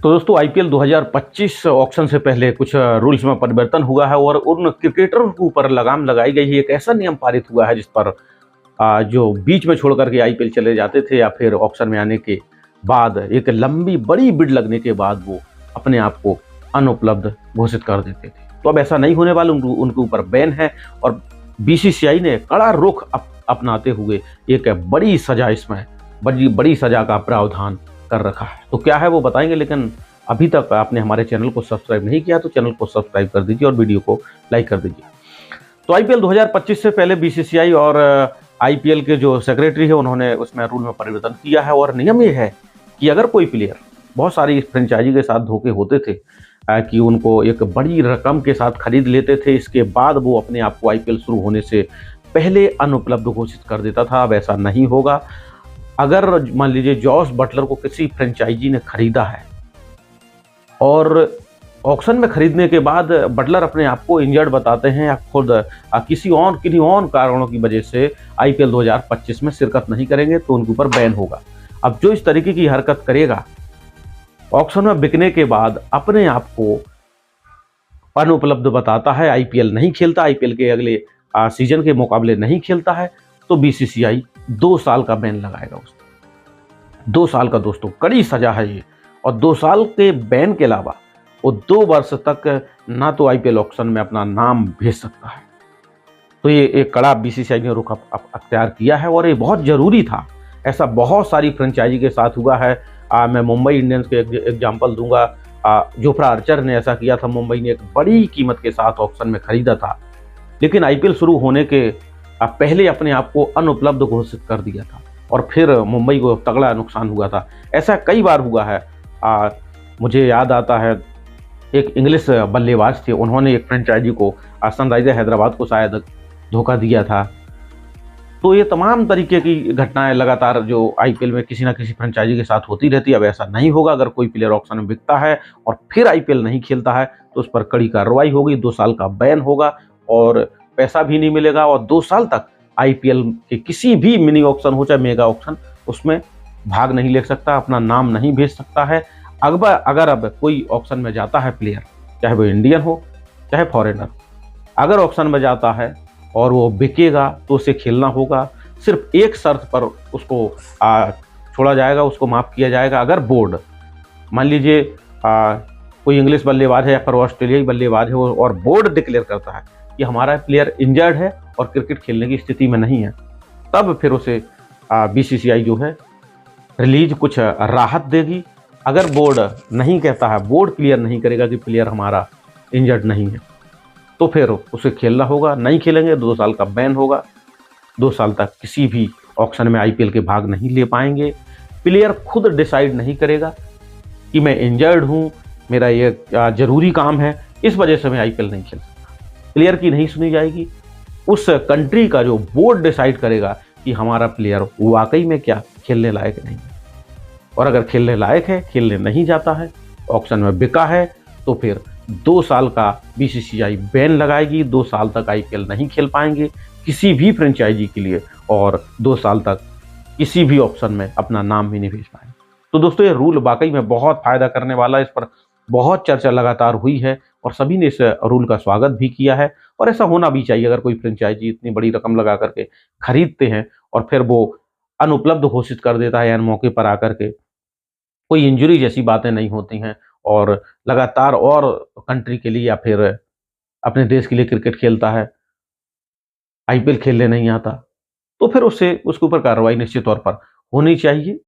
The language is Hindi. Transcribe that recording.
तो दोस्तों आईपीएल 2025 ऑक्शन से पहले कुछ रूल्स में परिवर्तन हुआ है और उन क्रिकेटरों के ऊपर लगाम लगाई गई है। एक ऐसा नियम पारित हुआ है जिस पर जो बीच में छोड़ करके आईपीएल चले जाते थे या फिर ऑक्शन में आने के बाद एक लंबी बड़ी बिड लगने के बाद वो अपने आप को अनुपलब्ध घोषित कर देते थे। तो अब ऐसा नहीं होने वाला, उनके ऊपर बैन है और बीसीसीआई ने कड़ा रुख अपनाते हुए एक बड़ी सजा इसमें बड़ी सजा का प्रावधान कर रखा है। तो क्या है वो बताएंगे, लेकिन अभी तक आपने हमारे चैनल को सब्सक्राइब नहीं किया तो चैनल को सब्सक्राइब कर दीजिए और वीडियो को लाइक कर दीजिए। तो आईपीएल 2025 से पहले बीसीसीआई और आईपीएल के जो सेक्रेटरी है उन्होंने उसमें रूल में परिवर्तन किया है और नियम ये है कि अगर कोई प्लेयर, बहुत सारी फ्रेंचाइजी के साथ धोखे होते थे कि उनको एक बड़ी रकम के साथ खरीद लेते थे, इसके बाद वो अपने आप को आईपीएल शुरू होने से पहले अनुपलब्ध घोषित कर देता था। अब ऐसा नहीं होगा। अगर मान लीजिए जॉस बटलर को किसी फ्रेंचाइजी ने खरीदा है और ऑक्शन में खरीदने के बाद बटलर अपने आप को इंजर्ड बताते हैं या खुद किन्हीं और कारणों की वजह से आईपीएल 2025 में शिरकत नहीं करेंगे तो उनके ऊपर बैन होगा। अब जो इस तरीके की हरकत करेगा, ऑक्शन में बिकने के बाद अपने आप को अनुपलब्ध बताता है, आईपीएल नहीं खेलता, आईपीएल के अगले सीजन के मुकाबले नहीं खेलता है, तो बीसीसीआई 2 साल का बैन लगाएगा उसको। 2 साल का दोस्तों कड़ी सजा है ये। और 2 साल के बैन के अलावा वो 2 वर्ष तक ना तो आईपीएल ऑक्शन में अपना नाम भेज सकता है। तो ये एक कड़ा बीसीसीआई ने रुख अख्तियार किया है और ये बहुत जरूरी था। ऐसा बहुत सारी फ्रेंचाइजी के साथ हुआ है। मैं मुंबई इंडियंस के एग्जाम्पल दूंगा। जोफ्रा आर्चर ने ऐसा किया था। मुंबई ने एक बड़ी कीमत के साथ ऑक्शन में खरीदा था, लेकिन आईपीएल शुरू होने के पहले अपने आप को अनुपलब्ध घोषित कर दिया था और फिर मुंबई को तगड़ा नुकसान हुआ था। ऐसा कई बार हुआ है। मुझे याद आता है एक इंग्लिश बल्लेबाज थे, उन्होंने एक फ्रेंचाइजी को सनराइजर हैदराबाद को शायद धोखा दिया था। तो ये तमाम तरीके की घटनाएं लगातार जो आईपीएल में किसी ना किसी फ्रेंचाइजी के साथ होती रहती है। अब ऐसा नहीं होगा। अगर कोई प्लेयर ऑक्शन में बिकता है और फिर आईपीएल नहीं खेलता है तो उस पर कड़ी कार्रवाई होगी, 2 साल का बैन होगा और पैसा भी नहीं मिलेगा और 2 साल तक आईपीएल के किसी भी मिनी ऑक्शन हो चाहे मेगा ऑक्शन, उसमें भाग नहीं ले सकता, अपना नाम नहीं भेज सकता है। अगर अब कोई ऑक्शन में जाता है प्लेयर, चाहे वो इंडियन हो चाहे फॉरेनर, अगर ऑक्शन में जाता है और वो बिकेगा तो उसे खेलना होगा। सिर्फ एक शर्त पर उसको छोड़ा जाएगा, उसको माफ़ किया जाएगा। अगर बोर्ड, मान लीजिए कोई इंग्लिश बल्लेबाज है या फिर ऑस्ट्रेलियाई बल्लेबाज है और बोर्ड डिक्लेयर करता है कि हमारा प्लेयर इंजर्ड है और क्रिकेट खेलने की स्थिति में नहीं है, तब फिर उसे बीसीसीआई जो है रिलीज कुछ राहत देगी। अगर बोर्ड नहीं कहता है, बोर्ड क्लियर नहीं करेगा कि प्लेयर हमारा इंजर्ड नहीं है, तो फिर उसे खेलना होगा। नहीं खेलेंगे 2 साल का बैन होगा। 2 साल तक किसी भी ऑक्शन में आईपीएल के भाग नहीं ले पाएंगे। प्लेयर खुद डिसाइड नहीं करेगा कि मैं इंजर्ड हूँ, मेरा ये जरूरी काम है, इस वजह से मैं आईपीएल नहीं खेल सकता। प्लेयर की नहीं सुनी जाएगी। उस कंट्री का जो बोर्ड डिसाइड करेगा कि हमारा प्लेयर वाकई में क्या खेलने लायक नहीं है, और अगर खेलने लायक है, खेलने नहीं जाता है, ऑक्शन में बिका है, तो फिर 2 साल का बीसीसीआई बैन लगाएगी। 2 साल तक आईपीएल नहीं खेल पाएंगे किसी भी फ्रेंचाइजी के लिए और 2 साल तक किसी भी ऑप्शन में अपना नाम भी नहीं भेज पाएंगे। तो दोस्तों ये रूल वाकई में बहुत फायदा करने वाला है। इस पर बहुत चर्चा लगातार हुई है और सभी ने इस रूल का स्वागत भी किया है और ऐसा होना भी चाहिए। अगर कोई फ्रेंचाइजी इतनी बड़ी रकम लगा करके खरीदते हैं और फिर वो अनुपलब्ध घोषित कर देता है, यानी मौके पर आकर के कोई इंजरी जैसी बातें नहीं होती हैं और लगातार और कंट्री के लिए या फिर अपने देश के लिए क्रिकेट खेलता है, आईपीएल खेलने नहीं आता, तो फिर उसके ऊपर कार्रवाई निश्चित तौर पर होनी चाहिए।